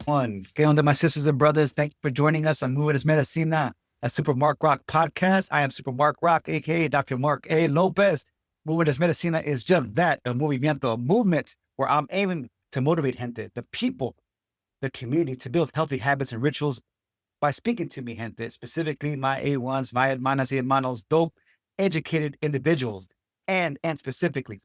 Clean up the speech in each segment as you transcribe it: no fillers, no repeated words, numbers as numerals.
One. ¿Qué onda, my sisters and brothers? Thank you for joining us on Movement Es Medicina, a Super Mark Rock podcast. I am Super Mark Rock, aka Dr. Mark A. Lopez. Movement Es Medicina is just that, a movimiento, a movement where I'm aiming to motivate gente, the people, the community, to build healthy habits and rituals by speaking to me, gente, specifically my A1s, my hermanas y hermanos, dope, educated individuals, and specifically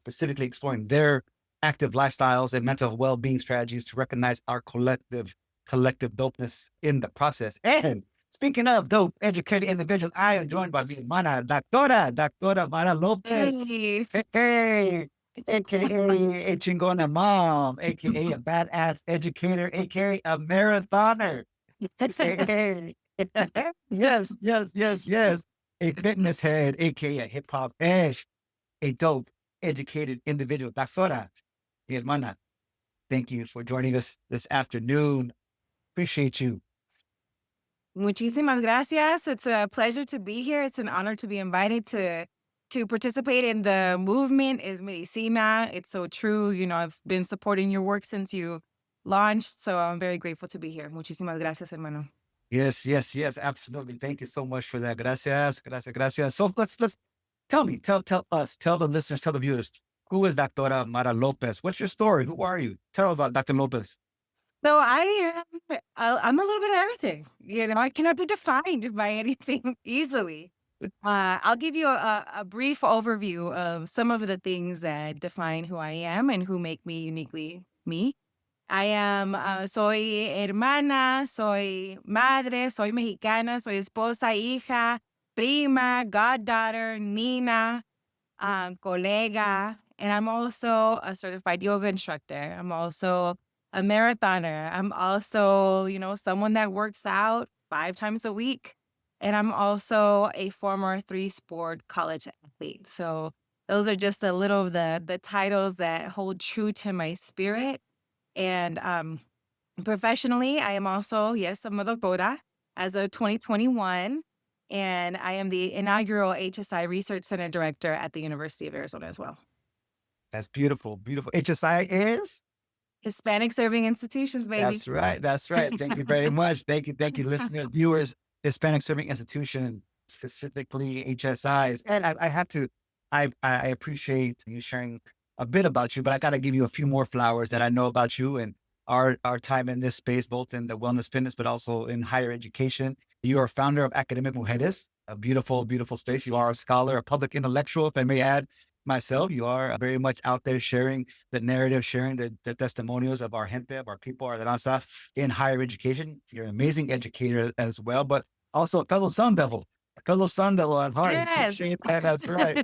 exploring their active lifestyles and mental well-being strategies to recognize our collective dopeness in the process. And speaking of dope, educated individuals, I am joined by mi hermana, Doctora Mara Lopez. Hey. Hey, aka a chingona mom, aka a badass educator, aka a marathoner. Hey. Yes. A fitness head, aka a hip hop edge, a dope, educated individual. Doctora, mi hermana, thank you for joining us this afternoon. Appreciate you. Muchísimas gracias. It's a pleasure to be here. It's an honor to be invited to participate in the Movement Es Medicina. It's so true. You know, I've been supporting your work since you launched, so I'm very grateful to be here. Muchísimas gracias, hermano. Yes, absolutely. Thank you so much for that. Gracias. So let's tell us, tell the listeners, tell the viewers, who is Doctora Mara Lopez? What's your story? Who are you? Tell about Dr. Lopez. So I'm a little bit of everything. You know, I cannot be defined by anything easily. I'll give you a brief overview of some of the things that define who I am and who make me uniquely me. I am, soy hermana, soy madre, soy mexicana, soy esposa, hija, prima, goddaughter, nina, colega, and I'm also a certified yoga instructor. I'm also a marathoner. I'm also, you know, someone that works out 5 times a week. And I'm also a former 3-sport college athlete. So those are just a little of the titles that hold true to my spirit. And professionally, I am also, yes, I'm a doctora as of 2021. And I am the inaugural HSI Research Center Director at the University of Arizona as well. That's beautiful. HSI is? Hispanic Serving Institutions, baby. That's right. Thank you very much. Thank you, listeners, viewers. Hispanic Serving Institution, specifically HSIs. And I have to, I appreciate you sharing a bit about you, but I got to give you a few more flowers that I know about you and our time in this space, both in the wellness fitness, but also in higher education. You are founder of Academic Mujeres, a beautiful space. You are a scholar, a public intellectual, if I may add myself. You are very much out there sharing the narrative, sharing the testimonials of our gente, of our people, our raza in higher education. You're an amazing educator as well, but also a fellow Sun Devil at heart. Yes.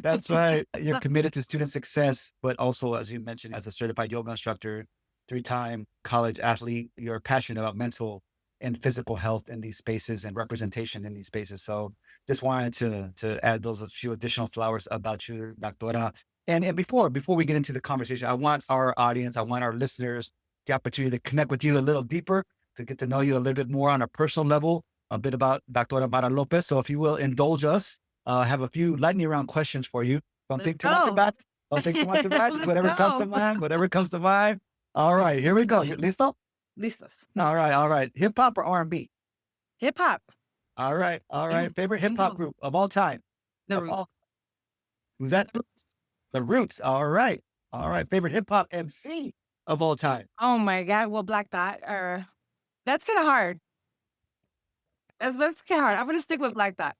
That's right. You're committed to student success, but also, as you mentioned, as a certified yoga instructor, 3-time college athlete, you're passionate about mental and physical health in these spaces and representation in these spaces. So just wanted to add those a few additional flowers about you, Doctora. And before we get into the conversation, I want our audience, I want our listeners the opportunity to connect with you a little deeper, to get to know you a little bit more on a personal level, a bit about Doctora Mara Lopez. So if you will indulge us, I have a few lightning round questions for you. Don't think too much about it. Whatever comes to mind. All right, here we go. You listo? Listos. All right. Hip hop or R&B? Hip hop. All right. Favorite hip hop group of all time? The Roots. Who's that? The Roots. All right. Favorite hip hop MC of all time? Oh my God. Well, Black Thought. That's kind of hard. That's kind of hard. I'm going to stick with Black Thought.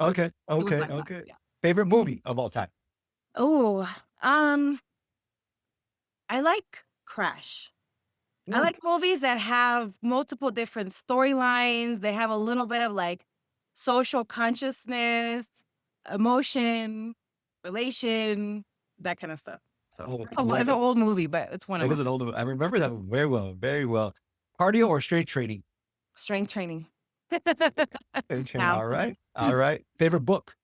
Okay. Yeah. Favorite movie of all time? Oh, I like Crash. I like movies that have multiple different storylines. They have a little bit of like social consciousness, emotion, relation, that kind of stuff. So it's an old movie, but it's one of them. It is an old movie. I remember that very well. Cardio or strength training? Strength training. All right. Favorite book?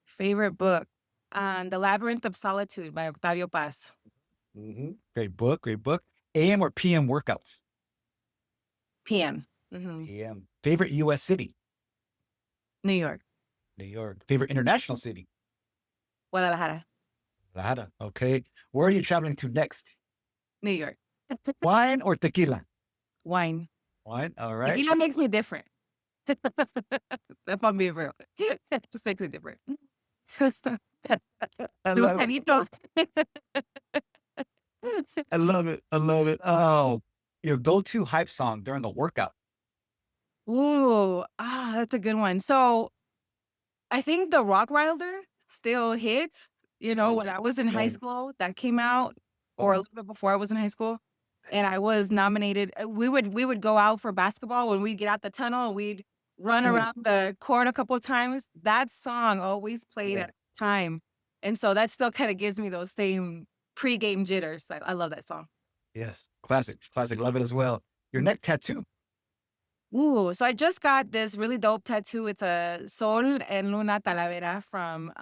Favorite book? The Labyrinth of Solitude by Octavio Paz. Mm-hmm. Great book. AM or PM workouts? PM. Mm-hmm. PM. Favorite U.S. city? New York. Favorite international city? Guadalajara. Okay. Where are you traveling to next? New York. Wine or tequila? Wine. What? All right. Tequila makes me different. If I'm being real. It just makes me different. I love it. Dulcerito. I love it. I love it. Oh, your go-to hype song during the workout. Ooh, that's a good one. So I think the Rottweiler still hits, when Nice. I was in high Nice. school, that came out, or a little bit before I was in high school, and I was nominated. We would go out for basketball when we'd get out the tunnel, we'd run Mm, around the court a couple of times. That song always played yeah. at the time, and so that still kind of gives me those same pregame jitters. I love that song. Yes. Classic. Classic. Love it as well. Your neck tattoo. Ooh, so I just got this really dope tattoo. It's a Sol and Luna Talavera from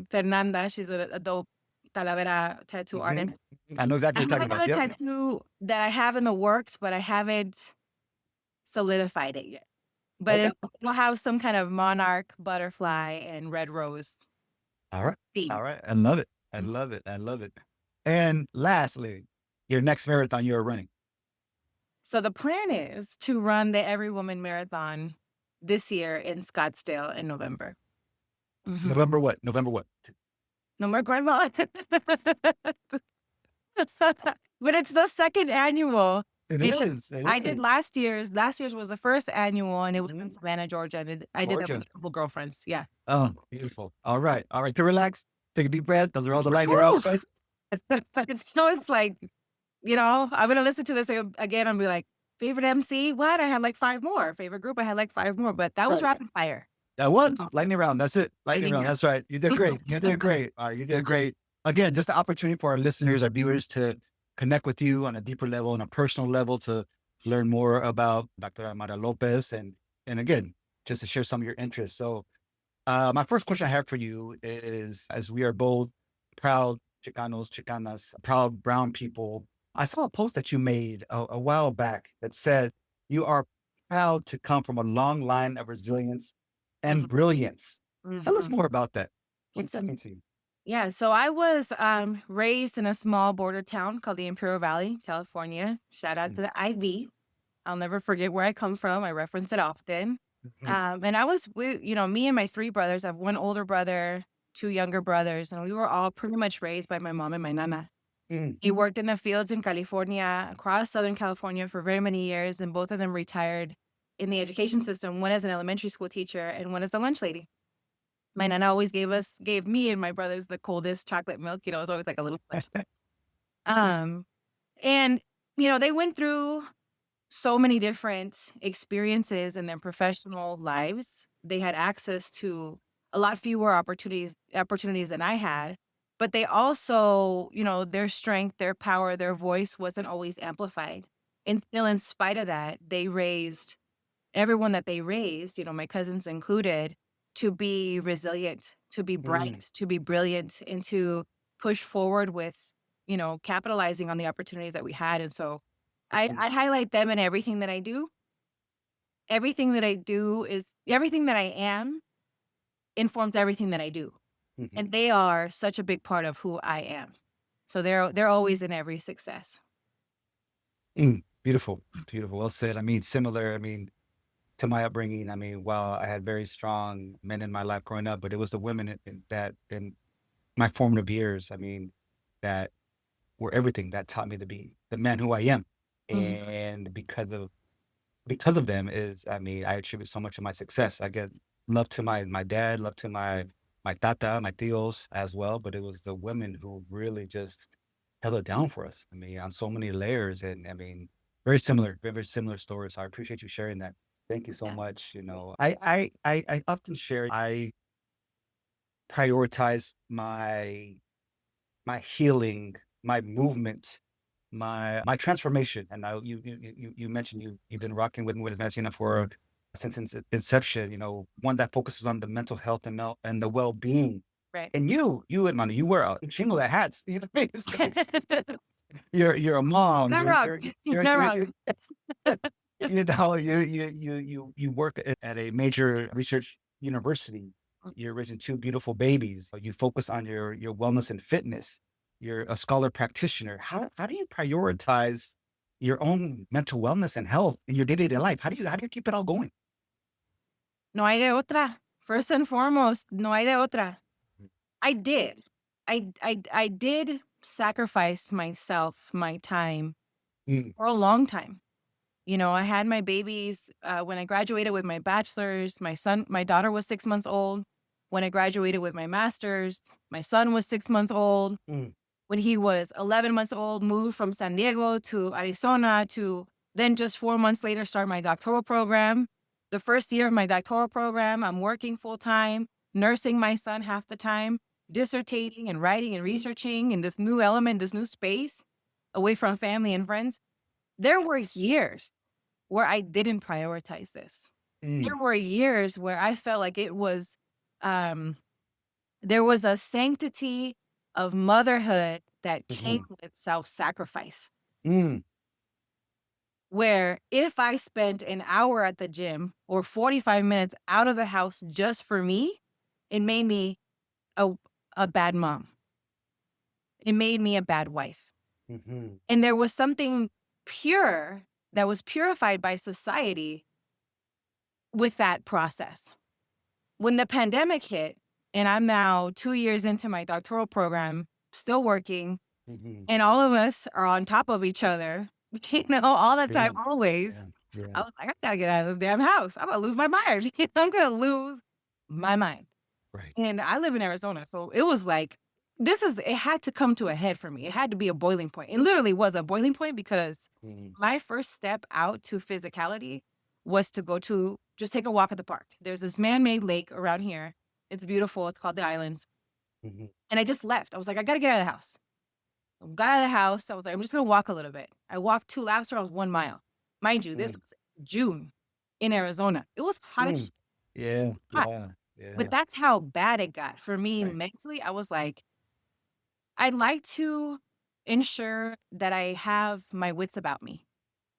Fernanda. She's a dope Talavera tattoo Mhm. artist. I know I exactly have what you're talking about. another Yep. tattoo that I have in the works, but I haven't solidified it yet. But Okay. it will have some kind of monarch, butterfly, and red rose All right. theme. All right. I love it. I Mhm. love it. I love it. And lastly, your next marathon you're running. So the plan is to run the Every Woman Marathon this year in Scottsdale in November. Mhm. November what? November what? No more grandma. But it's the second annual. It You know, is. It I did is. last year's was the first annual, and it was in Mhm. Savannah, Georgia, and I did that with Georgia. a couple girlfriends, yeah. Oh, beautiful. All right. All right. To relax. Take a deep breath. Those are all the lightning Woo! rounds. So it's like, I'm gonna listen to this again and be like, "Favorite MC? What? I had like 5 more. Favorite group? I had like 5 more," but that was Right. rapid fire. That was lightning round. That's it. Lightning Lightning round. round. That's right. You did great. You did great. All right. You did great. Again, just the opportunity for our listeners, our viewers to connect with you on a deeper level, on a personal level, to learn more about Dr. Amara Lopez. And again, just to share some of your interests. So my first question I have for you is, as we are both proud Chicanos, Chicanas, proud brown people, I saw a post that you made a while back that said you are proud to come from a long line of resilience and Mhm, brilliance. Tell us mhm. more about that. What does that mean to you? Yeah, so I was, raised in a small border town called the Imperial Valley, California. Shout out Mm, to the IV. I'll never forget where I come from. I reference it often. mhm, And me and my 3 brothers, I have 1 older brother, 2 younger brothers, and we were all pretty much raised by my mom and my nana. mm, He worked in the fields in California, across Southern California for very many years, and both of them retired in the education system, one as an elementary school teacher and one as a lunch lady. My nana always gave me and my brothers the coldest chocolate milk, it was always like a little splash. Um, and, they went through so many different experiences in their professional lives. They had access to a lot fewer opportunities than I had, but they also, their strength, their power, their voice wasn't always amplified. And still, in spite of that, they raised everyone that they raised, my cousins included, to be resilient, to be mm, bright, to be brilliant, and to push forward with, capitalizing on the opportunities that we had. And so mm, I highlight them in everything that I do. Everything that I am informs everything that I do. mhm. And they are such a big part of who I am. So they're always in every success. Beautiful. Beautiful. Well said. I mean, similar. I mean, to my upbringing, I mean, while I had very strong men in my life growing up, but it was the women that in my formative years, I mean, that were everything that taught me to be the man who I am. Mhm. And because of them is, I mean, I attribute so much of my success. I get love to my dad, love to my tata, my tios as well, but it was the women who really just held it down for us. I mean, on so many layers, and I mean, very similar stories. So I appreciate you sharing that. Thank you so Yeah. much. I often share. I prioritize my healing, my movement, my transformation. And now you mentioned you've been rocking with Medicina for since its inception. One that focuses on the mental health and the well being. Right. And you, Edmond, you wear a jingle of hats. You know what I mean? You're a mom. Not wrong. Not wrong. You work at a major research university. You're raising 2 beautiful babies. You focus on your wellness and fitness. You're a scholar practitioner. How do you prioritize, your own mental wellness and health in your day-to-day life? How do you keep it all going? No hay de otra. First and foremost, no hay de otra. I did. I did sacrifice myself, my time Mm, for a long time. You know, I had my babies when I graduated with my bachelor's. My daughter was 6 months old. When I graduated with my master's, my son was 6 months old. mm, When he was 11 months old, moved from San Diego to Arizona to then just 4 months later start my doctoral program. The first year of my doctoral program, I'm working full time, nursing my son half the time, dissertating and writing and researching in this new element, this new space, away from family and friends. There were years where I didn't prioritize this. mm, There were years where I felt like it was, um, there was a sanctity of motherhood that came mhm, with self-sacrifice, mm, where if I spent an hour at the gym or 45 minutes out of the house just for me, it made me a, a bad mom. It made me a bad wife. mhm, And there was something pure that was purified by society with that process. When the pandemic hit, and I'm now 2 years into my doctoral program, still working, mhm. and all of us are on top of each other, all the Yeah, time, always. yeah, yeah. I was like, "I gotta get out of this damn house. I'm gonna lose my mind. I'm gonna lose my mind." Right. And I live in Arizona, so it was like, it had to come to a head for me. It had to be a boiling point. It literally was a boiling point because Mm, my first step out to physicality was to just take a walk at the park. There's this man-made lake around here. It's beautiful. It's called the Islands. mhm, And I just left. I was like, I gotta get out of the house. I got out of the house. I was like, I'm just gonna walk a little bit. I walked 2 laps around 1 mile. Mind you, this mm, was June in Arizona. It was hot as mm. Yeah, hot. yeah, But yeah. that's how bad it got for me Right. mentally. I was like, I'd like to ensure that I have my wits about me.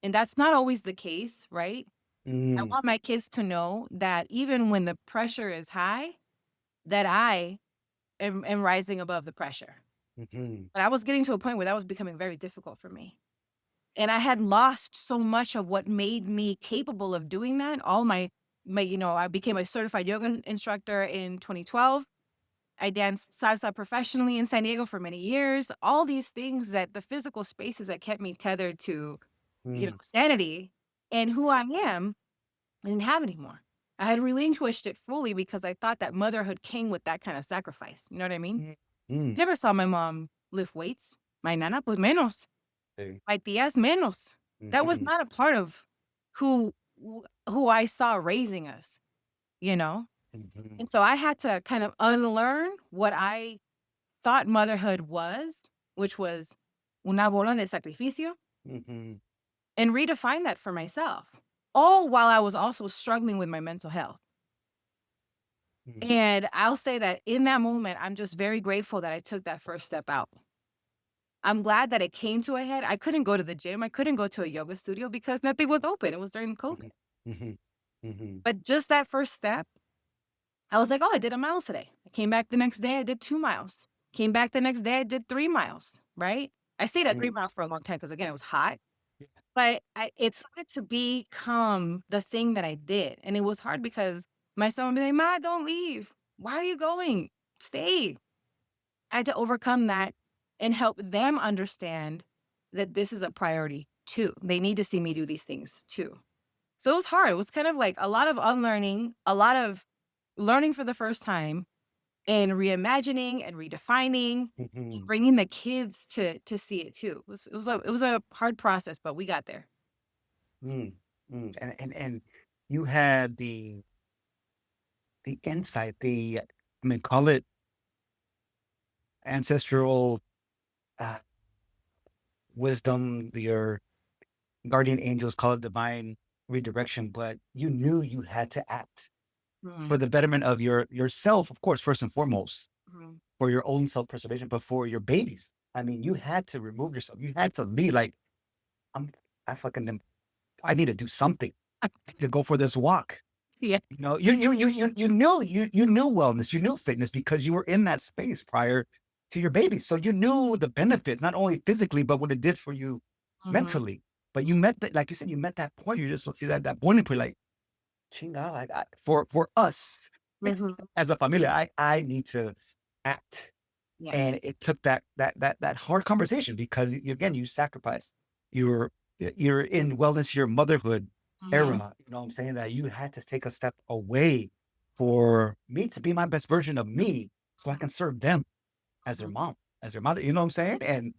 And that's not always the case, right? I Mm, want my kids to know that even when the pressure is high, that I am rising above the pressure. mhm, But I was getting to a point where that was becoming very difficult for me. And I had lost so much of what made me capable of doing that. All I became a certified yoga instructor in 2012. I danced salsa professionally in San Diego for many years. All these things that the physical spaces that kept me tethered to, mm, sanity and who I am, I didn't have anymore. I had relinquished it fully because I thought that motherhood came with that kind of sacrifice. You know what I mean? mm, mm. Never saw my mom lift weights. My nana, pues menos. Sí. My tias, menos. That was Mhm, not a part of who who I saw raising us, you know? mhm, And so I had to kind of unlearn what I thought motherhood was, which was una bola de sacrificio, mhm, and redefine that for myself. All while I was also struggling with my mental health. mm, And I'll say that in that moment, I'm just very grateful that I took that first step out. I'm glad that it came to a head. I couldn't go to the gym. I couldn't go to a yoga studio because nothing was open. It was during COVID. mhm, mhm, mhm, But just that first step, I was like, oh, I did a mile today. I came back the next day, I did 2 miles. Came back the next day, I did 3 miles, right? I stayed at three mm. miles for a long time because, again, it was hot. Yeah. But it started to become the thing that I did. And it was hard because my son would be like, Ma, don't leave. Why are you going? Stay. I had to overcome that and help them understand that this is a priority too. They need to see me do these things too. So it was hard. It was kind of like a lot of unlearning, a lot of learning for the first time and reimagining and redefining and Mhm, bringing the kids to see it too. It was a hard process, but we got there. mm, mm. And you had the insight, I mean, call it ancestral uh, wisdom, your guardian angels, call it divine redirection, but you knew you had to act Mhm, for the betterment of yourself, of course, first and foremost, mhm. for your own self-preservation, but for your babies. I mean, you had to remove yourself. You had to be like, I'm I fucking I need to do something. I need to go for this walk. Yeah. You know, you knew wellness, you knew fitness because you were in that space prior to your baby. So you knew the benefits, not only physically, but what it did for you Mhm. mentally. But you met that, like you said, you met that point. You just that boiling point, like, chinga, like for us Mhm. as a familia, I need to act. Yes. And it took that hard conversation because again, you sacrificed. You're you're in wellness, your motherhood Mhm. era. You know what I'm saying? That you had to take a step away for me to be my best version of me so I can serve them as their Mhm. mom, as their mother. You know what I'm saying? And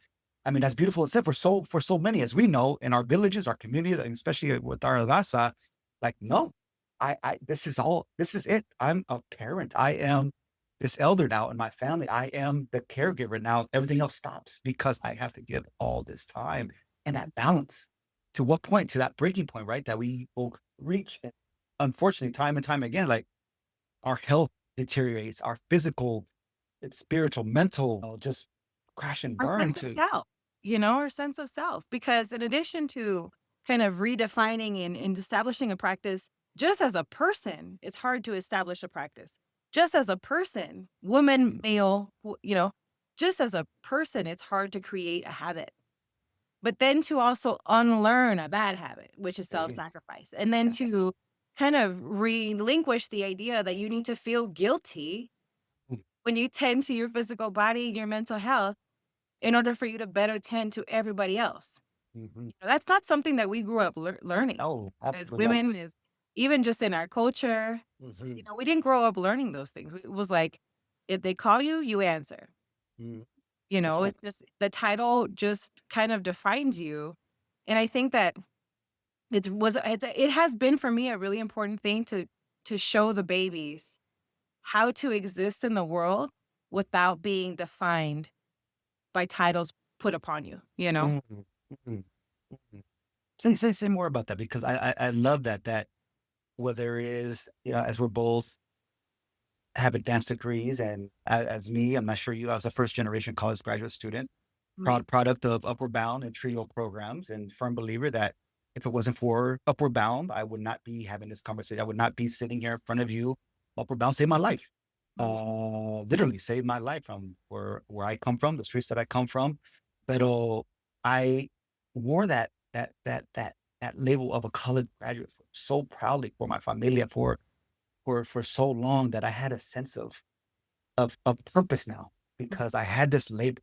I mean, that's beautiful. It's said for so many, as we know, in our villages, our communities, and especially with our raza, like, no, this is all, this is it. I'm a parent. I am this elder now in my family. I am the caregiver now. Everything else stops because I have to give all this time and that balance. To what point? To that breaking point, right? That we will reach. And unfortunately, time and time again, like our health deteriorates, our physical, it's spiritual, mental, just crash and Our burn sense of to. self, you know, our sense of self. Because in addition to kind of redefining and establishing a practice, just as a person, it's hard to establish a practice. Just as a person, woman, male, you know, just as a person, it's hard to create a habit. But then to also unlearn a bad habit, which is Yeah. self-sacrifice, and then to kind of relinquish the idea that you need to feel guilty when you tend to your physical body, your mental health, in order for you to better tend to everybody else. Mhm. That's not something that we grew up learning Oh, as absolutely. Like, women, is even just in our culture. mhm, We didn't grow up learning those things. It was like, if they call you, you answer. mhm. It's like, It's just the title just kind of defines you. And I think that it has been for me a really important thing to show the babies how to exist in the world without being defined by titles put upon you, you know? mhm, mhm, mhm. Say more about that because I love that whether it is, as we're both have advanced degrees and as me, I'm not sure you, I was a first generation college graduate student, Right. product of Upward Bound and Trio programs, and firm believer that if it wasn't for Upward Bound, I would not be having this conversation. I would not be sitting here in front of you. Upward Bound saved my life. Mhm. Literally saved my life from where I come from, the streets that I come from. But I wore that label of a college graduate so proudly for my familia for so long that I had a sense of purpose now because I had this label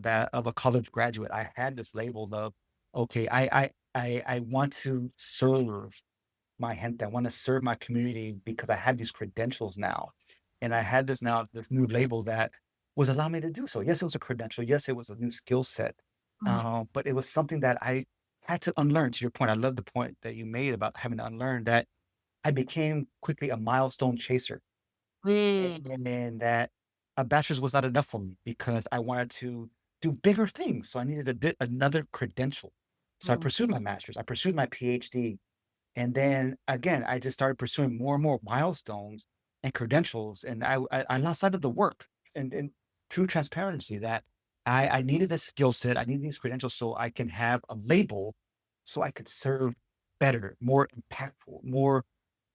that of a college graduate. I had this label of, okay, I want to serve my gente. I want to serve my community because I have these credentials now. And I had this new label that was allowing me to do so. Yes, it was a credential. Yes, it was a new skill set. Mhm. But it was something that I had to unlearn. To your point, I love the point that you made about having to unlearn that I became quickly a milestone chaser Mm. and that a bachelor's was not enough for me because I wanted to do bigger things. So I needed another credential. So I Mhm. pursued my master's, I pursued my PhD. And then again, I just started pursuing more and more milestones and credentials. And I lost sight of the work and true transparency that I needed this skill set. I need these credentials so I can have a label so I could serve better, more impactful, more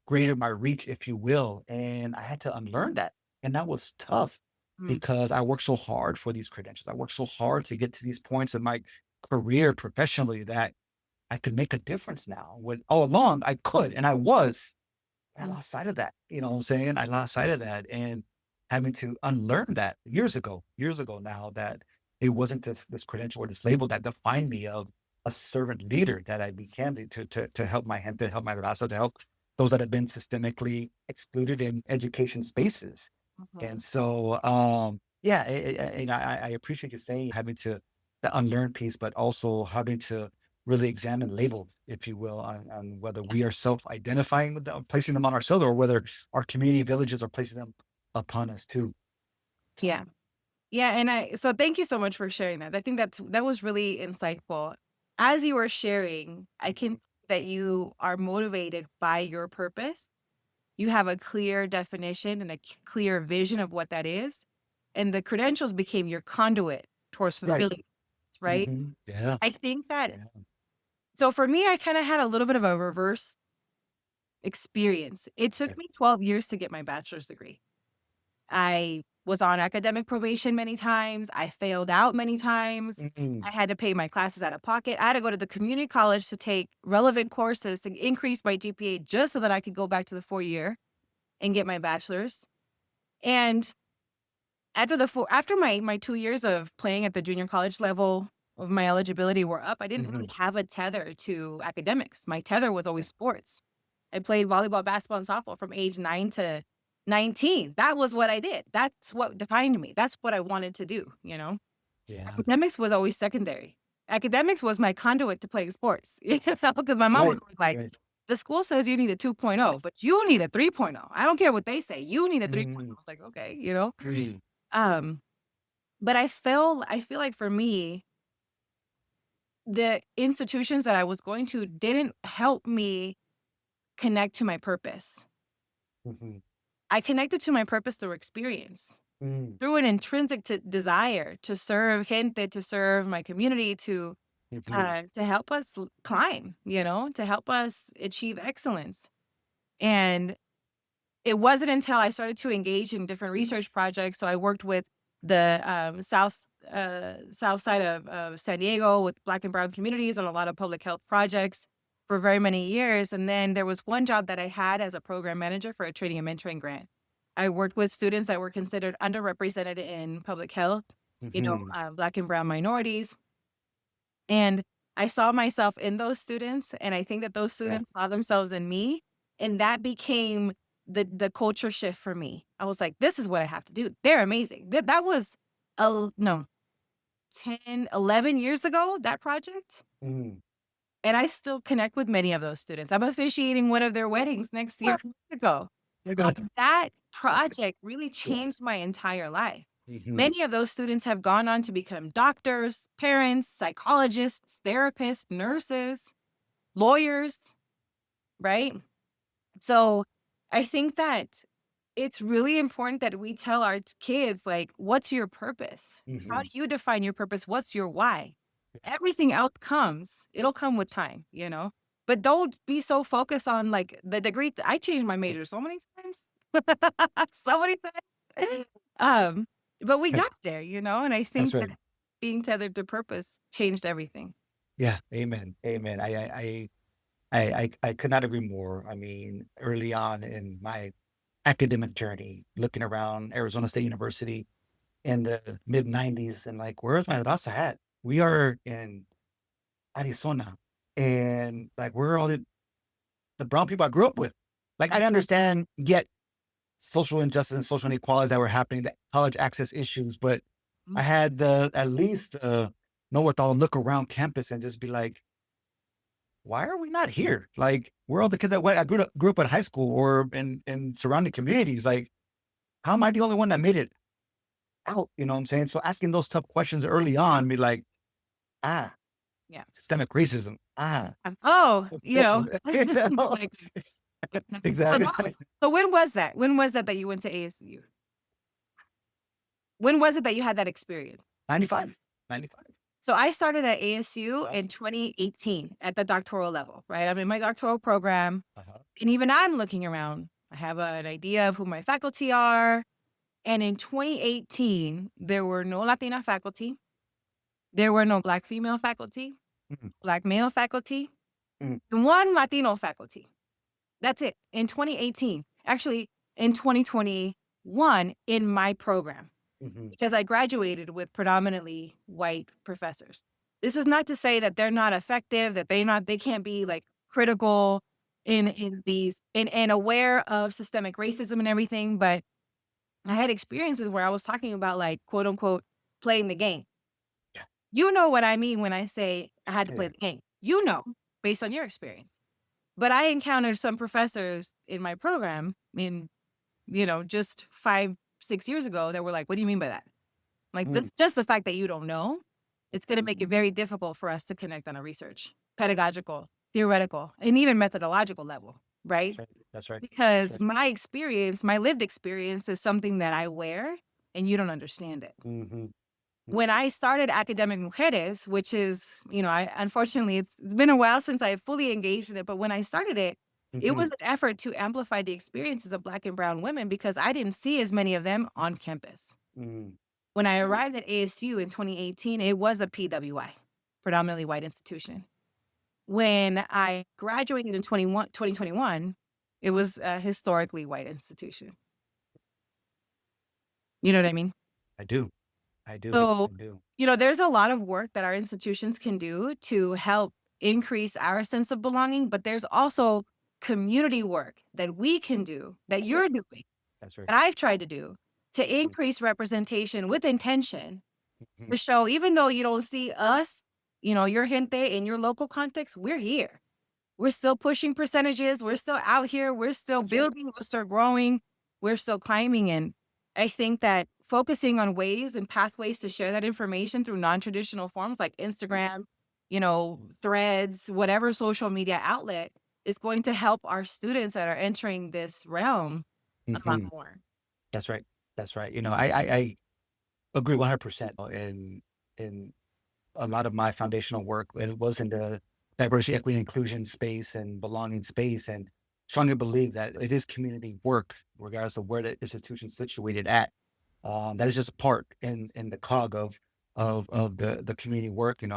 greater my reach, if you will. And I had to unlearn that. And that was tough Mm. because I worked so hard for these credentials. I worked so hard to get to these points in my career professionally that I could make a difference now. When all along I could and I was. I Mm. lost sight of that. You know what I'm saying? I lost sight of that and having to unlearn that years ago now that it wasn't this credential or this label that defined me of a servant leader that I became to help my gente, to help my raza, to help those that have been systemically excluded in education spaces. Mhm. And so, yeah, I appreciate you saying having to the unlearn piece, but also having to really examine labels, if you will, on whether we are self-identifying with them, placing them on ourselves, or whether our community villages are placing them upon us too. Yeah. Yeah, and so thank you so much for sharing that. I think that was really insightful. As you were sharing, I can Mhm. see that you are motivated by your purpose. You have a clear definition and a clear vision of what that is, and the credentials became your conduit towards Right. fulfilling, it, right? Yeah. I think that Yeah. so for me, I kind of had a little bit of a reverse experience. It took Okay. me 12 years to get my bachelor's degree. I was on academic probation many times. I failed out many times. Mm-hmm. I had to pay my classes out of pocket. I had to go to the community college to take relevant courses to increase my GPA just so that I could go back to the 4 year and get my bachelor's. And after my 2 years of playing at the junior college level of my eligibility were up, I didn't Mm-hmm. really have a tether to academics. My tether was always sports. I played volleyball, basketball, and softball from age 9 to 19. That was what I did. That's what defined me. That's what I wanted to do, you know? Yeah. Academics was always secondary. Academics was my conduit to playing sports. Because my mom Right. was always like, Right. the school says you need a 2.0, but you need a 3.0. I don't care what they say. You need a 3.0. I Mm-hmm. was like, okay, you know? Mm-hmm. Um, but I feel like for me, the institutions that I was going to didn't help me connect to my purpose. Mm-hmm. I connected to my purpose through experience, through an intrinsic desire to serve gente, to serve my community, to help us climb, you know, to help us achieve excellence. And it wasn't until I started to engage in different research projects. So I worked with the south side of San Diego with Black and Brown communities on a lot of public health projects for very many years. And then there was one job that I had as a program manager for a training and mentoring grant. I worked with students that were considered underrepresented in public health, you know, Mm-hmm. Black and Brown minorities. And I saw myself in those students, and I think that those Yeah. students saw themselves in me, and that became the culture shift for me. I was like, this is what I have to do. They're amazing. That was no 10, 11 years ago, that project. Mm-hmm. And I still connect with many of those students. I'm officiating one of their weddings next year in Mexico. You're good. That project really changed my entire life. Mm-hmm. Many of those students have gone on to become doctors, parents, psychologists, therapists, nurses, lawyers, right? So I think that it's really important that we tell our kids, like, what's your purpose? How Mm-hmm. do you define your purpose? What's your why? Everything else it'll come with time, you know? But don't be so focused on like the degree. I changed my major so many times. So many times. But we got there, you know, and I That's think right. that being tethered to purpose changed everything. Yeah. Amen. Amen. I could not agree more. I mean, early on in my academic journey, looking around Arizona State University in the mid 90s and like, where's my Raza at? We are in Arizona. And like, where are all the brown people I grew up with? Like, I understand yet social injustice and social inequalities that were happening, the college access issues, but I had at least know what to look around campus and just be like, why are we not here? Like, we're all the kids that I grew up in high school or in surrounding communities. Like, how am I the only one that made it out? You know what I'm saying? So asking those tough questions early on, be like, Yeah. systemic racism. Oh, you know. Like, Exactly. so when was that? When was that you went to ASU? When was it that you had that experience? 95. So I started at ASU in 2018 at the doctoral level, right? I'm in my doctoral program. Uh-huh. And even I'm looking around. I have an idea of who my faculty are. And in 2018, there were no Latina faculty. There were no Black female faculty, Mhm. Black male faculty, Mhm. and one Latino faculty. That's it in 2018. Actually, in 2021 in my program, Mhm. because I graduated with predominantly white professors. This is not to say that they're not effective, that they can't be like critical in these and aware of systemic racism and everything, but I had experiences where I was talking about like quote unquote playing the game. Yeah. You know what I mean when I say I had to play Yeah. the game. You know, based on your experience. But I encountered some professors in my program just 5, 6 years ago that were like, what do you mean by that? Like, that's just the fact that you don't know, it's going to make it very difficult for us to connect on a research, pedagogical, theoretical, and even methodological level, right? That's right. Because my experience, my lived experience is something that I wear and you don't understand it. Mm-hmm. When I started Academic Mujeres, which is, unfortunately, it's been a while since I fully engaged in it, but when I started it, it was an effort to amplify the experiences of Black and Brown women because I didn't see as many of them on campus. Mm. When I arrived at ASU in 2018, it was a PWI, predominantly white institution. When I graduated in 2021, it was a historically white institution. You know what I mean? I do. I do. So, I do. there's a lot of work that our institutions can do to help increase our sense of belonging, but there's also community work that we can do, that That's right. you're doing, That's right. that I've tried to do to Mm. increase representation with intention Mhm. to show, even though you don't see us, your gente in your local context, we're here. We're still pushing percentages. We're still out here. We're still That's right. building. We're still growing. We're still climbing. And I think that focusing on ways and pathways to share that information through non-traditional forms like Instagram, threads, whatever social media outlet is going to help our students that are entering this realm a lot Mhm. more. That's right. That's right. I agree 100%. In a lot of my foundational work, it was in the diversity, equity, and inclusion space and belonging space, and strongly believe that it is community work, regardless of where the institution's situated at. That is just a part in the cog of the community work, and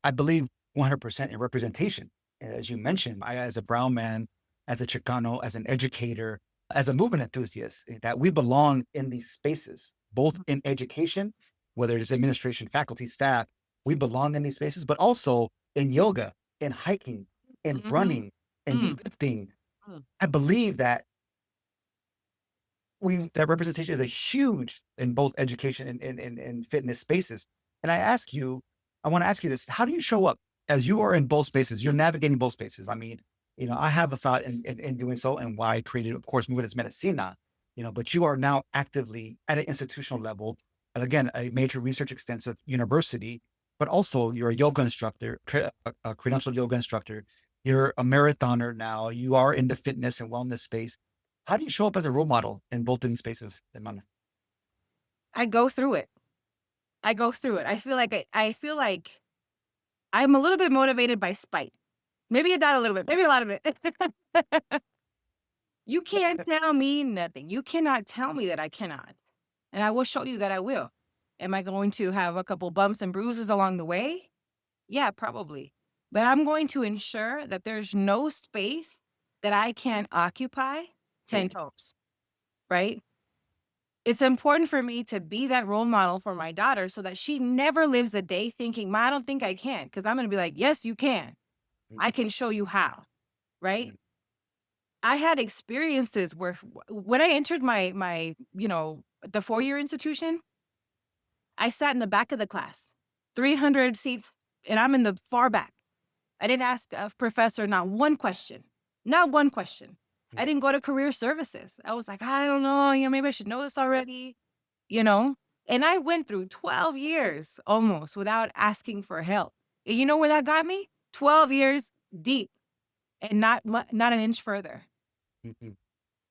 I believe 100% in representation. As you mentioned, I, as a brown man, as a Chicano, as an educator, as a movement enthusiast, that we belong in these spaces, both in education, whether it's administration, faculty, staff, we belong in these spaces, but also in yoga, in hiking, in Mhm. running, in Mm. lifting. Mm. I believe that that representation is a huge in both education and fitness spaces. And I want to ask you this: how do you show up as you are in both spaces? You're navigating both spaces. I mean, I have a thought in doing so, and why I created, of course, Movement Es Medicina. But you are now actively at an institutional level, and again, a major research extensive university, but also you're a yoga instructor, a credentialed yoga instructor. You're a marathoner now. You are in the fitness and wellness space. How do you show up as a role model in both of these spaces, Hermana? I go through it. I go through it. I feel like I'm a little bit motivated by spite. Maybe not a little bit, maybe a lot of it. You can't tell me nothing. You cannot tell me that I cannot. And I will show you that I will. Am I going to have a couple bumps and bruises along the way? Yeah, probably. But I'm going to ensure that there's no space that I can't occupy 10 toes, right? It's important for me to be that role model for my daughter so that she never lives the day thinking, Ma, I don't think I can. Because I'm going to be like, yes, you can. Mm, I can show you how, right? mm, I had experiences where when I entered the 4-year institution, I sat in the back of the class, 300 seats, and I'm in the far back. I didn't ask a professor not one question, not one question. mm, I didn't go to career services. I was like, I don't know, maybe I should know this already, you know? And I went through 12 years almost without asking for help. And you know where that got me? 12 years deep and not an inch further. mhm,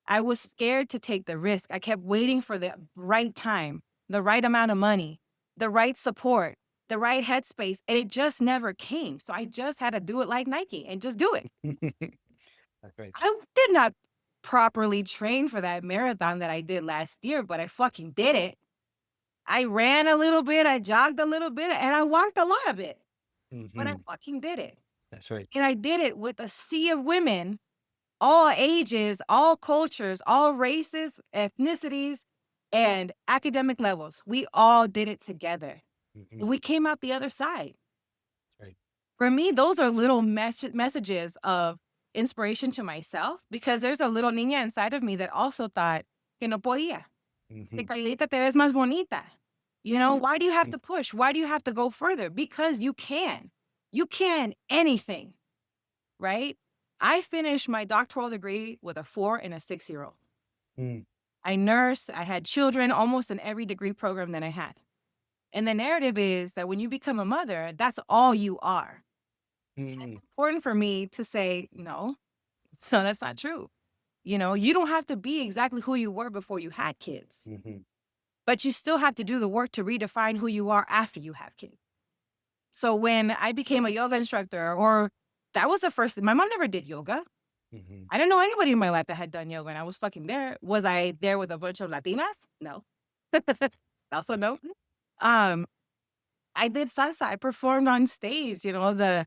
I was scared to take the risk. I kept waiting for the right time, the right amount of money, the right support, the right headspace, and it just never came. So I just had to do it like Nike and just do it. mm. That's right. I did not properly train for that marathon that I did last year, but I fucking did it. I ran a little bit, I jogged a little bit, and I walked a lot of it, but I Mhm. fucking did it. That's right. And I did it with a sea of women, all ages, all cultures, all races, ethnicities, and academic levels. We all did it together. Mhm. We came out the other side. That's right. For me, those are little messages of inspiration to myself because there's a little niña inside of me that also thought que no podía. Que Mhm. calladita te ves más bonita. Why do you have Mm, to push? Why do you have to go further? Because you can. You can anything, right? I finished my doctoral degree with a 4 and a 6-year-old. mm, I nursed, I had children almost in every degree program that I had. And the narrative is that when you become a mother, that's all you are. mm, Important for me to say, no, so that's not true. You don't have to be exactly who you were before you had kids, mhm. but you still have to do the work to redefine who you are after you have kids. So when I became a yoga instructor, or that was the first thing, my mom never did yoga. Mm-hmm. I didn't know anybody in my life that had done yoga, and I was fucking there. Was I there with a bunch of Latinas? No. Also no. Um, I did salsa. I performed on stage, the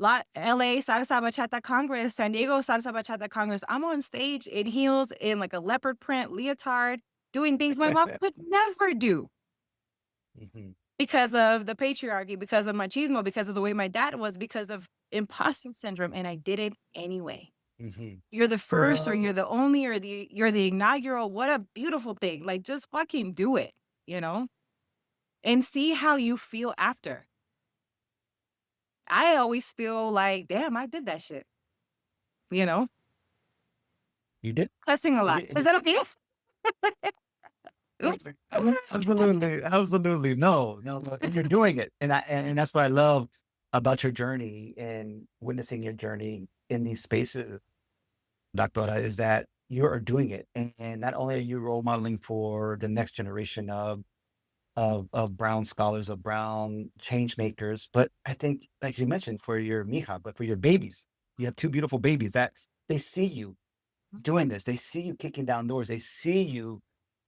LA Salsa Bachata Congress, San Diego Salsa Bachata Congress. I'm on stage in heels, in like a leopard print leotard, doing things my mom could never do Mm-hmm. because of the patriarchy, because of machismo, because of the way my dad was, because of imposter syndrome. And I did it anyway. Mm-hmm. You're the first, or you're the only, or you're the inaugural. What a beautiful thing. Like, just fucking do it, and see how you feel after. I always feel like, damn, I did that shit, you know, You did? cussing a lot. Is that okay? Oops. Absolutely, absolutely. No, no, no. And you're doing it, and that's what I love about your journey and witnessing your journey in these spaces, Doctora, is that you are doing it, and not only are you role modeling for the next generation of brown scholars, of brown change makers, but I think, like you mentioned, for your mija, but for your babies, you have two beautiful babies that they see you doing this. They see you kicking down doors. They see you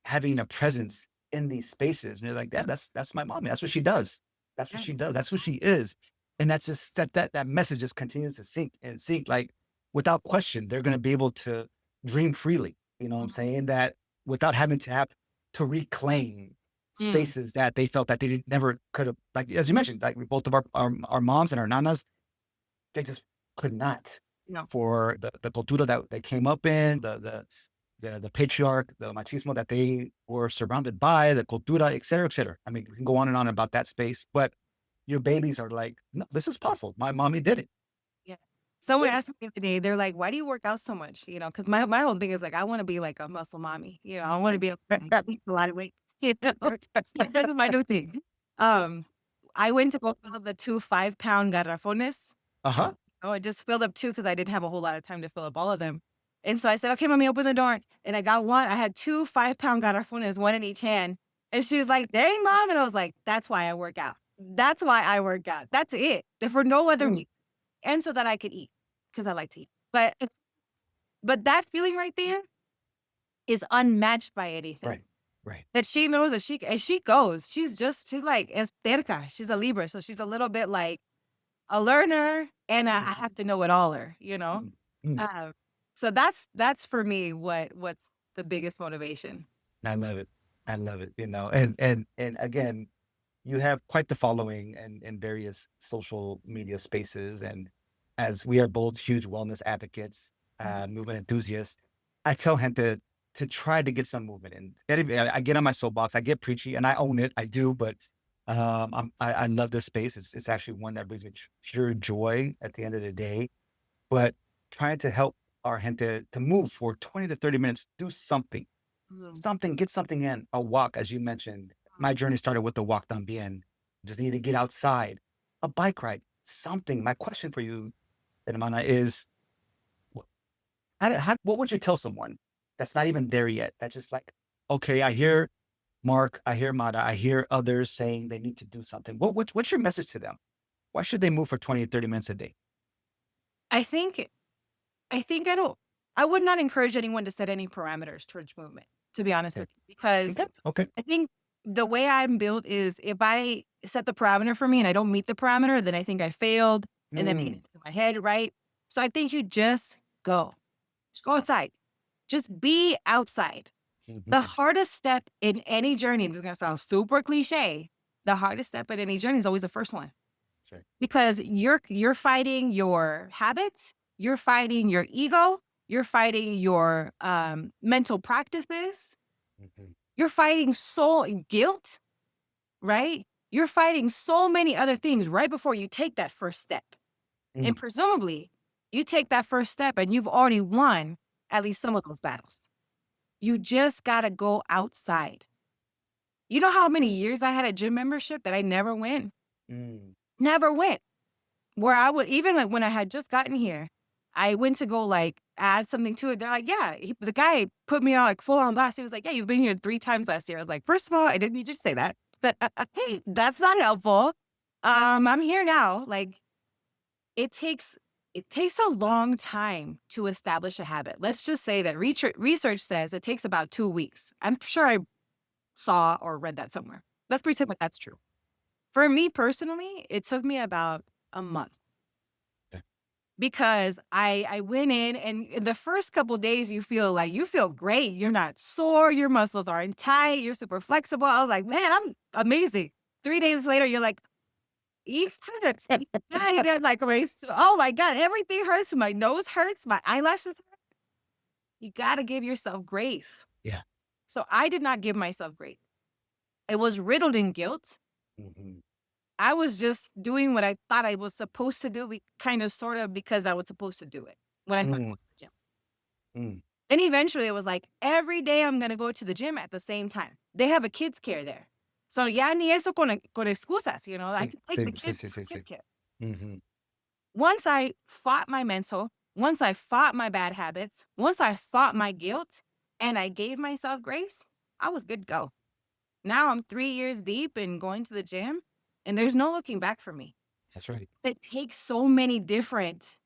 having a presence in these spaces. And they're like, yeah, that's my mommy. That's what she does. That's what Yeah. she does. That's what she is. And that's just that message just continues to sink and sink. Like, without question, they're going to be able to dream freely. You know what I'm saying? That without having to have to reclaim Mm. spaces that they felt that they never could have, like, as you mentioned, like both of our moms and our nanas, they just could not, No. for the cultura that they came up in, the patriarch, the machismo that they were surrounded by, the cultura, et cetera, et cetera. I mean, we can go on and on about that space, but your babies are like, no, this is possible. My mommy did it. Yeah. Someone asked me the other day, they're like, "Why do you work out so much?" Because my whole thing is like, I want to be like a muscle mommy. I want to be able to lift a lot of weight. That's my new thing. Um, I went to go fill up the 2 5-pound garrafones. Uh-huh. Oh, I just filled up 2 because I didn't have a whole lot of time to fill up all of them. And so I said, "Okay, mommy, open the door." And I got one. I had 2 5-pound garrafones, one in each hand. And she was like, "Dang, mom." And I was like, "That's why I work out. That's why I work out. That's it. For no other reason." And so that I could eat, because I like to eat. But that feeling right there is unmatched by anything. Right. Right. That she knows that she goes. She's like esterca. She's a Libra, so she's a little bit like a learner and I have to know it aller, Mm. Um, so that's for me what's the biggest motivation. I love it. I love it. And again, you have quite the following in various social media spaces. And as we are both huge wellness advocates, movement enthusiasts, I tell gente to try to get some movement in. I get on my soapbox, I get preachy, and I own it. I do, but I love this space. It's actually one that brings me pure joy at the end of the day. But trying to help our gente to move for 20 to 30 minutes, do something, Mhm. get something in, a walk, as you mentioned. My journey started with the walk también. Just need to get outside, a bike ride, something. My question for you, hermana, is what would you tell someone that's not even there yet? That's just like, okay, I hear Mark, I hear Mata, I hear others saying they need to do something. What's your message to them? Why should they move for 20 to 30 minutes a day? I think I would not encourage anyone to set any parameters towards movement, to be honest Okay. with you, because Okay. Okay. I think the way I'm built is if I set the parameter for me and I don't meet the parameter, then I think I failed and then I get Mm. into my head, right? So I think you just go. Just go outside. Just be outside. The Mhm. hardest step in any journey, this is gonna sound super cliche, the hardest step in any journey is always the first one. That's right. Because you're fighting your habits, you're fighting your ego, you're fighting your mental practices, Mhm. you're fighting soul guilt, right? You're fighting so many other things right before you take that first step. And Mm. presumably, you take that first step and you've already won at least some of those battles. You just got to go outside. You know how many years I had a gym membership that I never went? Mm. Never went. Where I would, even like when I had just gotten here, I went to go like add something to it. They're like, yeah, the guy put me on like full on blast. He was like, yeah, you've been here 3 times last year. I was like, first of all, I didn't need you to say that. But hey, that's not helpful. I'm here now. Like it takes it takes a long time to establish a habit. Let's just say that research says it takes about 2 weeks. I'm sure I saw or read that somewhere. Let's pretend that that's true. For me personally, it took me about a month Okay. because I went in, and in the first couple days you feel great. You're not sore, your muscles aren't tight, you're super flexible. I was like, man, I'm amazing. 3 days later, you're like, you I'm like, oh my God, everything hurts. My nose hurts, my eyelashes hurt. You gotta give yourself grace. Yeah. So I did not give myself grace. It was riddled in guilt. Mhm. I was just doing what I thought I was supposed to do, kind of, sort of, because I was supposed to do it when I started Mm, going to the gym. mm. And eventually it was like, every day I'm going to go to the gym at the same time. They have a kids care there. So ya ni eso con excusas, I Sí, can take the sí, sí, kids sí, for sí, kid sí. care. Mhm. Once I fought my mental, once I fought my bad habits, once I fought my guilt, and I gave myself grace, I was good to go. Now I'm 3 years deep in going to the gym, and there's no looking back for me. That's right. It takes so many different,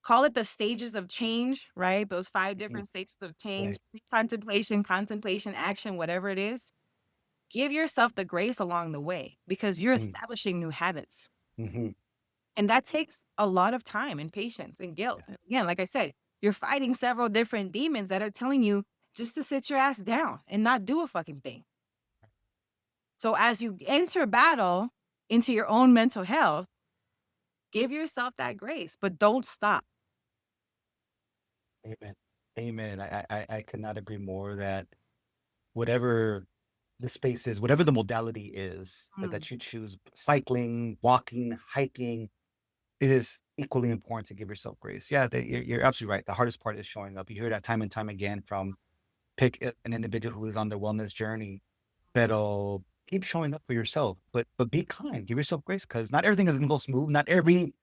call it the stages of change, right? Those 5 Mhm. different stages of change: Right. contemplation, action, whatever it is. Give yourself the grace along the way because you're Mm. establishing new habits. Mhm. And that takes a lot of time and patience and guilt. Yeah. And again, like I said, you're fighting several different demons that are telling you just to sit your ass down and not do a fucking thing. So as you enter battle into your own mental health, give yourself that grace, but don't stop. Amen. Amen. I could not agree more that whatever the space is, whatever the modality is Mm, that you choose, cycling, walking, hiking, it is equally important to give yourself grace. Yeah, you're absolutely right. The hardest part is showing up. You hear that time and time again from an individual who is on their wellness journey. Pero keep showing up for yourself, but be kind. Give yourself grace because not everything is gonna go smooth. Not every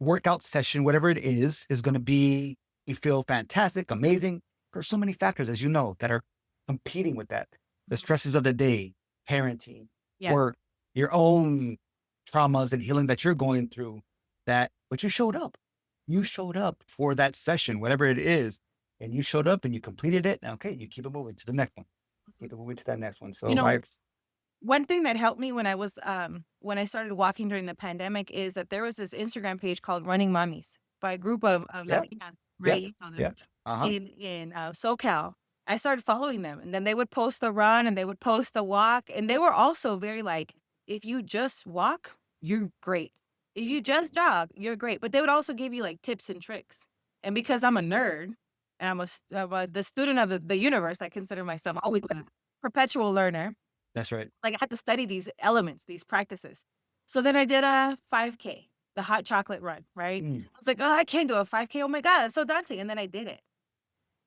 workout session, whatever it is going to be, you feel fantastic, amazing. There's so many factors, as you know, that are competing with that. The mhm. stresses of the day, parenting, Yeah. work, your own traumas and healing that you're going through but you showed up. You showed up for that session, whatever it is, and you showed up and you completed it. Now, okay, you keep it moving to the next one. Keep it moving to that next one. You So know, one thing that helped me when I started walking during the pandemic is that there was this Instagram page called Running Mommies by a group of yeah, Latinas, yeah, right? You know them, yeah. Uh-huh. in SoCal. I started following them, and then they would post a run and they would post a walk, and they were also very like, if you just walk, you're great. If you just jog, you're great. But they would also give you like tips and tricks. And because I'm a nerd and the student of the universe, I consider myself always a perpetual learner. That's right. Like, I had to study these elements, these practices. So then I did a 5K, the hot chocolate run, right? Mm, I was like, "Oh, I can't do a 5K. Oh my God, that's so daunting." And then I did it.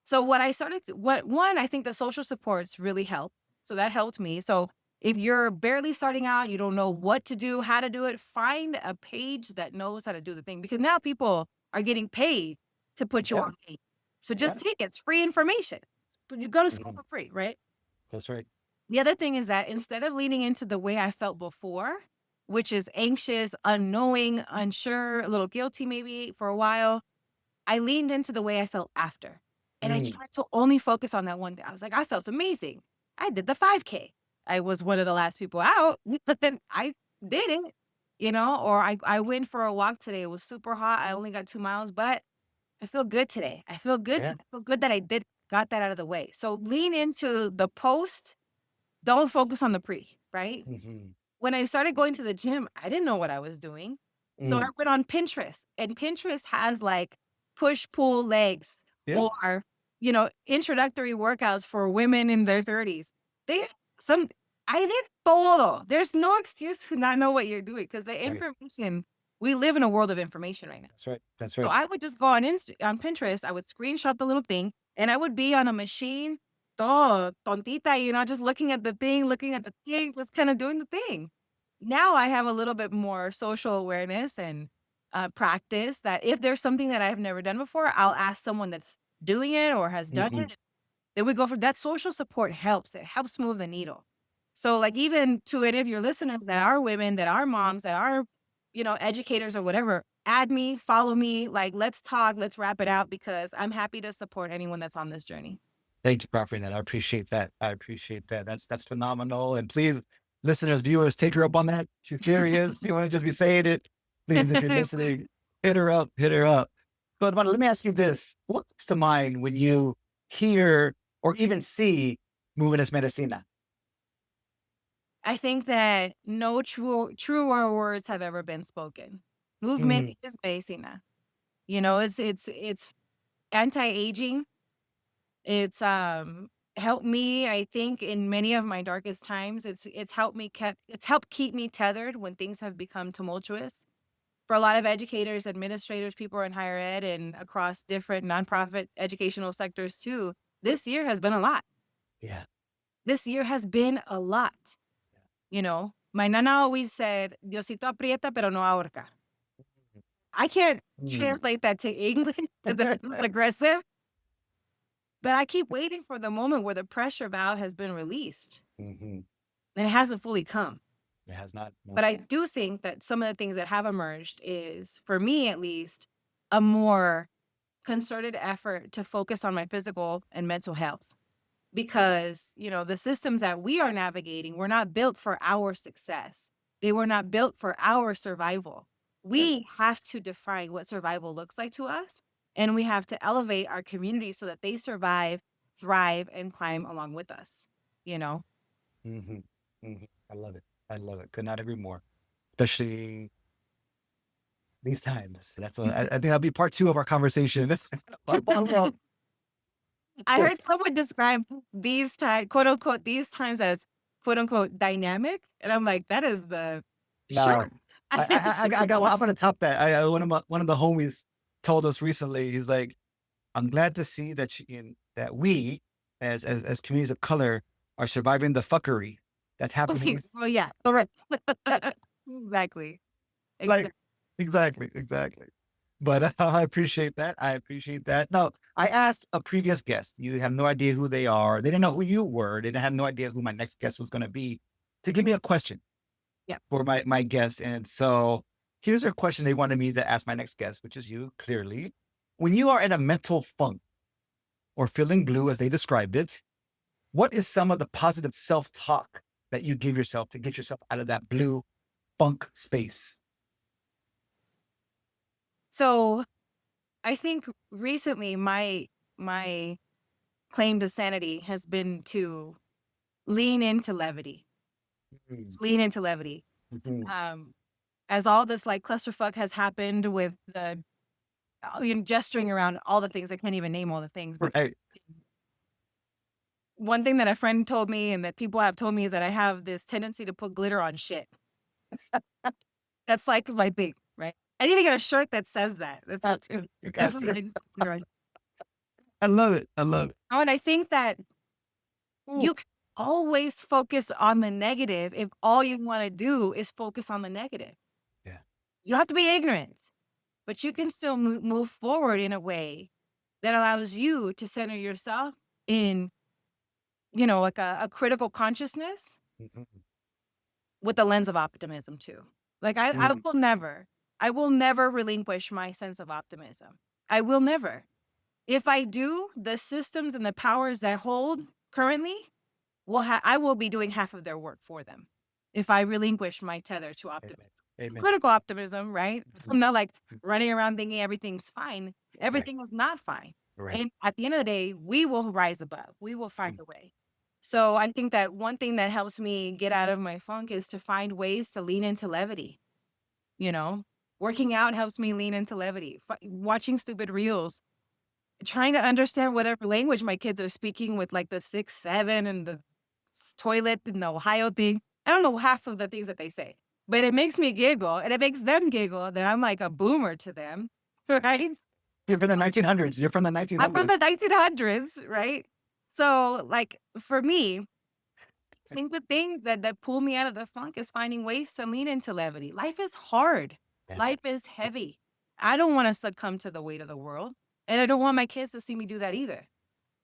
So what I started to, what one, I think the social supports really help. So that helped me. So if you're barely starting out, you don't know what to do, how to do it, find a page that knows how to do the thing because now people are getting paid to put you yeah, on game. So yeah. just take it. It's free information. But you go to school Mhm. for free, right? That's right. The other thing is that instead of leaning into the way I felt before, which is anxious, unknowing, unsure, a little guilty maybe for a while, I leaned into the way I felt after. And I Mm, tried to only focus on that one day. I was like, I felt amazing. I did the 5K. I was one of the last people out, but then I did it, or I went for a walk today. It was super hot. I only got 2 miles, but I feel good today. I feel good. yeah. I feel good that got that out of the way. So lean into the post, don't focus on the pre, right? Mhm. When I started going to the gym, I didn't know what I was doing. So I Mm. went on Pinterest, and Pinterest has like push pull legs Yeah. or, introductory workouts for women in their 30s. They some I did todo. There's no excuse to not know what you're doing because the Right. information, we live in a world of information right now. That's right. That's So right. I would just go on Pinterest, I would screenshot the little thing, and I would be on a machine, todo tontita, just looking at the thing, just kinda doing the thing. Now I have a little bit more social awareness and, practice that if there's something that I've never done before, I'll ask someone that's doing it or has done Mhm. it. Then we go for that. Social support helps. It helps move the needle. So, like, even to any of your listeners that are women, that are moms, that are, educators or whatever, add me, follow me. Like, let's talk, let's wrap it out because I'm happy to support anyone that's on this journey. Thank you for offering that. I appreciate that. I appreciate that. That's phenomenal. And please, listeners, viewers, take her up on that. She's curious. You want to just be saying it. Please, if you're listening, hit her up, hit her up. But let me ask you this. What comes to mind when you hear or even see Movement Es Medicina? I think that no truer words have ever been spoken. Movement Mm, is medicina. You know, it's anti-aging. It's helped me, I think, in many of my darkest times. It's helped keep me tethered when things have become tumultuous. For a lot of educators, administrators, people in higher ed and across different nonprofit educational sectors too, this year has been a lot. yeah. This year has been a lot. You know, my nana always said, Diosito aprieta, pero no ahorca. I can't Mm, translate that to English because it's aggressive, but I keep waiting for the moment where the pressure valve has been released mhm. and it hasn't fully come. It has not. No. But I do think that some of the things that have emerged is, for me at least, a more concerted effort to focus on my physical and mental health. Because, you know, the systems that we are navigating were not built for our success. They were not built for our survival. We have to define what survival looks like to us, and we have to elevate our community so that they survive, thrive, and climb along with us, you know? Hmm. Hmm. I love it. I love it. Could not agree more. Especially these times. I think that'll be part 2 of our conversation. I heard someone describe these times, quote unquote, these times as quote unquote dynamic. And I'm like, that is the No, sure. I think I sure. got. I'm gonna top that. One of the homies told us recently. He was like, "I'm glad to see that that we, as communities of color, are surviving the fuckery that's happening." Oh yeah. All right. Exactly. Like, Exactly. exactly, exactly. But I appreciate that. I appreciate that. No, I asked a previous guest. You have no idea who they are. They didn't know who you were. They didn't have no idea who my next guest was going to be. To give me a question Yeah. for my guest. And so here's a question they wanted me to ask my next guest, which is you, clearly. When you are in a mental funk or feeling blue, as they described it, what is some of the positive self-talk that you give yourself to get yourself out of that blue funk space? So I think recently my claim to sanity has been to lean into levity. Mhm, Just lean into levity. mhm. Um, as all this like clusterfuck has happened with the you know, gesturing around all the things, I can't even name all the things, but Right. one thing that a friend told me and that people have told me is that I have this tendency to put glitter on shit. That's like my thing, right? I need to get a shirt that says that. That's it. You That's got what to. right. I love it. I love it. Oh, and I think that Ooh, you can always focus on the negative if all you want to do is focus on the negative. yeah. You don't have to be ignorant, but you can still move forward in a way that allows you to center yourself in, you know, like a critical consciousness Mhm, with the lens of optimism too. Like mhm. I will never relinquish my sense of optimism. I will never. If I do, the systems and the powers that hold currently I will be doing half of their work for them if I relinquish my tether to optimism. Amen. Amen. Critical optimism, right? Mhm, I'm not like mhm. running around thinking everything's fine. Right. Everything is not fine. Right. And at the end of the day, we will rise above. We will find Mm, a way. So I think that one thing that helps me get out of my funk is to find ways to lean into levity. You know, working out helps me lean into levity. Watching stupid reels, trying to understand whatever language my kids are speaking with, like the 6, 7, and the toilet and the Ohio thing. I don't know half of the things that they say, but it makes me giggle and it makes them giggle that I'm like a boomer to them, right? You're from the 1900s. You're from the I'm from 1900s. the 1900s, right? So, like, for me, I think the things that pull me out of the funk is finding ways to lean into levity. Life is hard. Yeah. Life is heavy. I don't want to succumb to the weight of the world, and I don't want my kids to see me do that either.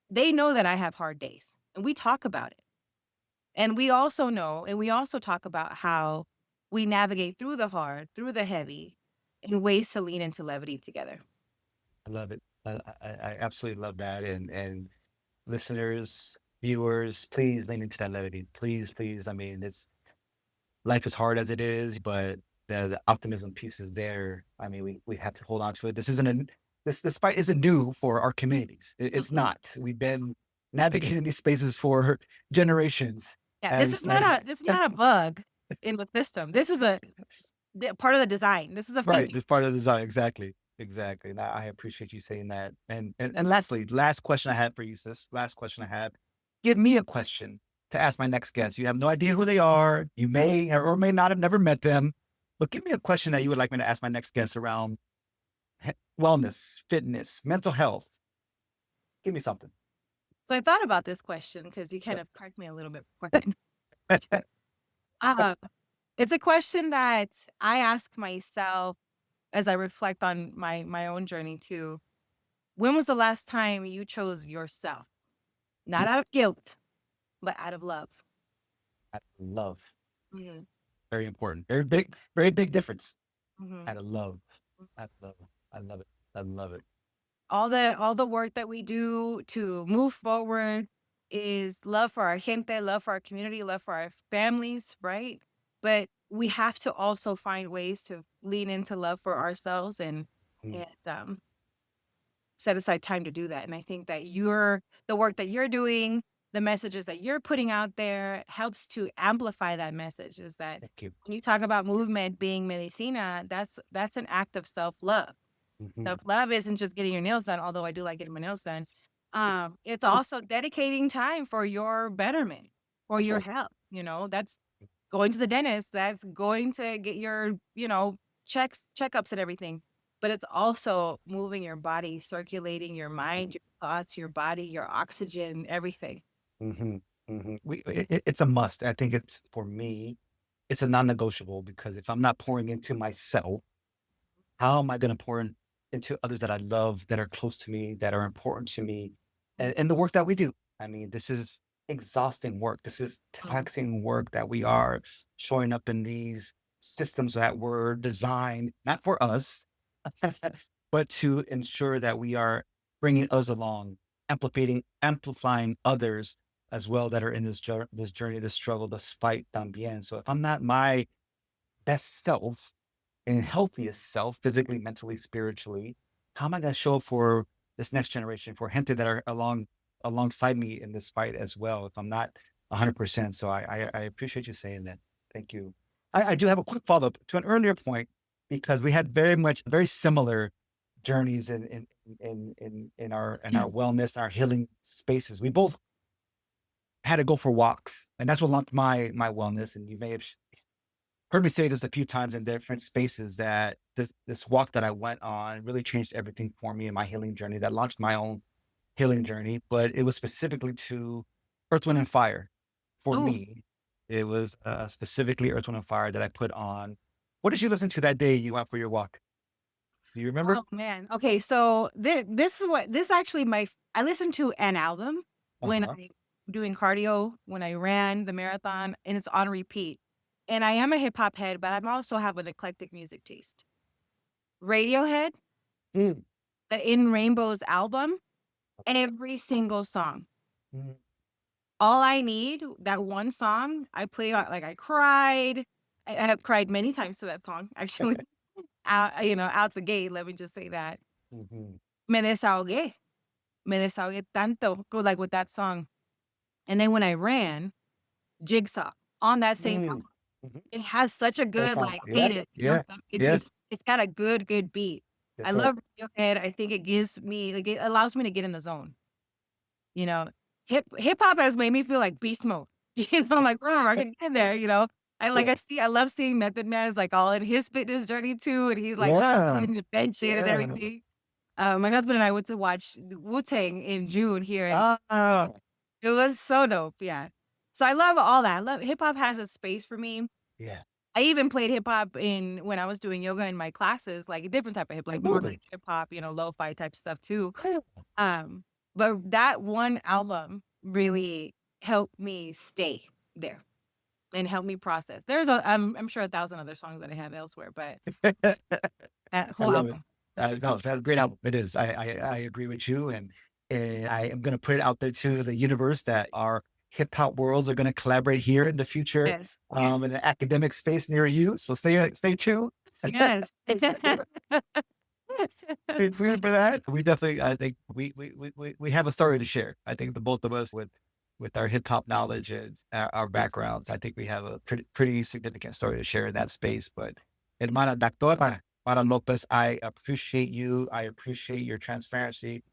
They know that I have hard days, and we talk about it. And we also know, and we also talk about how we navigate through the hard, through the heavy, and ways to lean into levity together. I love it. I absolutely love that. And listeners, viewers, please lean into that levity. Please, please. I mean, it's life is hard as it is, but the optimism piece is there. I mean, we have to hold on to it. This fight isn't new for our communities. It's Mm-mm. not. We've been navigating these spaces for generations. Yeah, And this is not a bug in the system. This is a part of the design. This is a right, feature. this part of the design. Exactly. Exactly. And I appreciate you saying that. And lastly, last question I have for you, sis. Last question I have. Give me a question to ask my next guest. You have no idea who they are. You may or may not have never met them, but give me a question that you would like me to ask my next guest around wellness, fitness, mental health. Give me something. So I thought about this question because you kind of cracked me a little bit before. Uh, it's a question that I ask myself as I reflect on my own journey too. When was the last time you chose yourself? Not out of guilt, but out of love. Love. Mhm, Very important. Very big difference. mhm. Out of love. I love it. I love it. I love it. All the work that we do to move forward is love for our gente, love for our community, love for our families, right? But we have to also find ways to lean into love for ourselves and Mm, and set aside time to do that. And I think that the work that you're doing, the messages that you're putting out there helps to amplify that message. Is that thank you. when you talk about movement being medicina, that's an act of self-love. Mhm. Self-love isn't just getting your nails done, although I do like getting my nails done. It's also dedicating time for your betterment, for That's your right. health. That's going to the dentist, that's going to get your, checkups and everything. But it's also moving your body, circulating your mind, your thoughts, your body, your oxygen, everything. Mhm, mhm. It's a must. I think it's for me, it's a non-negotiable because if I'm not pouring into myself, how am I going to pour into others that I love, that are close to me, that are important to me, and the work that we do? I mean, this is exhausting work. This is Mhm. taxing work that we are showing up in these systems that were designed not for us, but to ensure that we are bringing us along, amplifying others as well that are in this journey, this struggle, this fight también. So if I'm not my best self and healthiest self, physically, mentally, spiritually, how am I going to show up for this next generation, for gente that are alongside me in this fight as well, if I'm not 100%? So I appreciate you saying that. Thank you. I do have a quick follow up to an earlier point because we had very similar journeys in our wellness and our healing spaces. We both had to go for walks, and that's what launched my wellness. And you may have heard me say this a few times in different spaces that this walk that I went on really changed everything for me in my healing journey. That launched my own healing journey, but it was specifically to Earth, Wind, and Fire. For Oh, me, it was specifically Earth, Wind, and Fire that I put on. What did you listen to that day you went for your walk? Do you remember? oh man. Okay, so this actually I listened to an album Uh when huh. I doing cardio, when I ran the marathon, and it's on repeat. And I am a hip hop head, but I'm also have an eclectic music taste. Radiohead, Mm, the In Rainbows album, every single song. mm, All I Need, that one song, I played like I cried. I have cried many times to that song, actually. Out the gate, let me just say that. mhm, Me desahogué tanto, go like with that song. And then when I ran, Jigsaw on that same mm, album, mhm. it has such a That good, song. like, Yeah. beat it, Yeah. it Yes. it's got a good beat. I That's right. love Radiohead, I think it gives me like, it allows me to get in the zone, you know? Hip hop has made me feel like beast mode, I'm like, "Oh, I can get in there," you know? Yeah. I love seeing Method Man is, like, all in his fitness journey too, and he's, like, Yeah. doing the bench shit and Yeah. everything. My husband and I went to watch Wu-Tang in June here, and Ah. it was so dope, yeah. So I love all that. I love hip hop has a space for me. Yeah. I even played hip hop in when I was doing yoga in my classes, like a different type of like more Absolutely. like hip hop, lo-fi type stuff too. Um, but that one album really helped me stay there and help me process. I'm sure 1,000 other songs that I have elsewhere, but That I whole love it. album. No, it's a great album. It is. I agree with you, and I am going to put it out there to the universe that our hip hop worlds are going to collaborate here in the future, Yes. in an academic space near you. So stay tuned. Yes. Stay tuned for that. We definitely, I think we have a story to share. I think the both of us with our hip hop knowledge and our backgrounds, I think we have a pretty significant story to share in that space. But hermana doctora Mara Lopez, I appreciate you. I appreciate your transparency,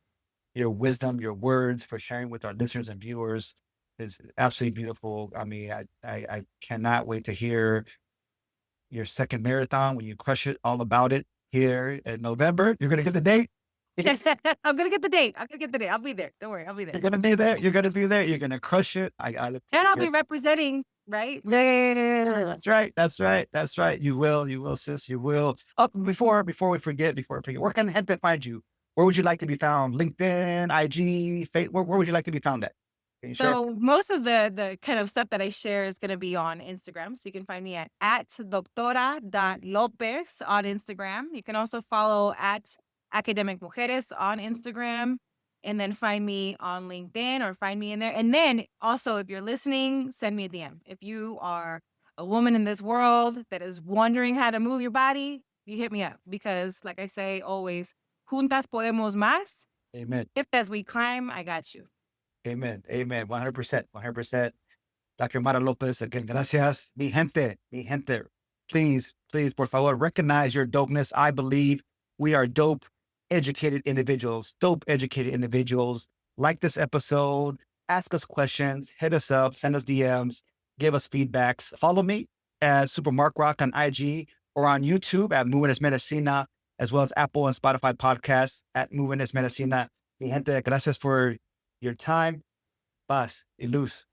your wisdom, your words for sharing with our listeners and viewers. It's absolutely beautiful. I mean, I cannot wait to hear your second marathon when you crush it, all about it here in November. You're going to get the date. I'm gonna get the date. I'm gonna get the date. I'll be there. Don't worry, I'll be there. You're going to be there. You're going to be there. You're going to crush it. I look And I'll forward be representing, right? to it. That's right. That's right. That's right. You will, sis. You will. Oh, before we forget, where can the gente find you? Where would you like to be found? LinkedIn, IG, where would you like to be found at? Can you share? So most of the kind of stuff that I share is going to be on Instagram. So you can find me at doctora.lopez on Instagram. You can also follow at Academic Mujeres on Instagram, and then find me on LinkedIn or find me in there. And then also, if you're listening, send me a DM. If you are a woman in this world that is wondering how to move your body, you hit me up, because like I say always, juntas podemos más. Amen. If as we climb, I got you. Amen. Amen. 100%. 100%. Dr. Mara Lopez, again, gracias. Mi gente, please, por favor, recognize your dopeness. I believe we are dope, educated individuals. Like this episode, ask us questions, hit us up, send us DMs, give us feedbacks. Follow me at Super Mark Rock on IG or on YouTube at Movement Es Medicina, as well as Apple and Spotify podcasts at Movement Es Medicina. Mi gente, gracias for your time. Paz y luz.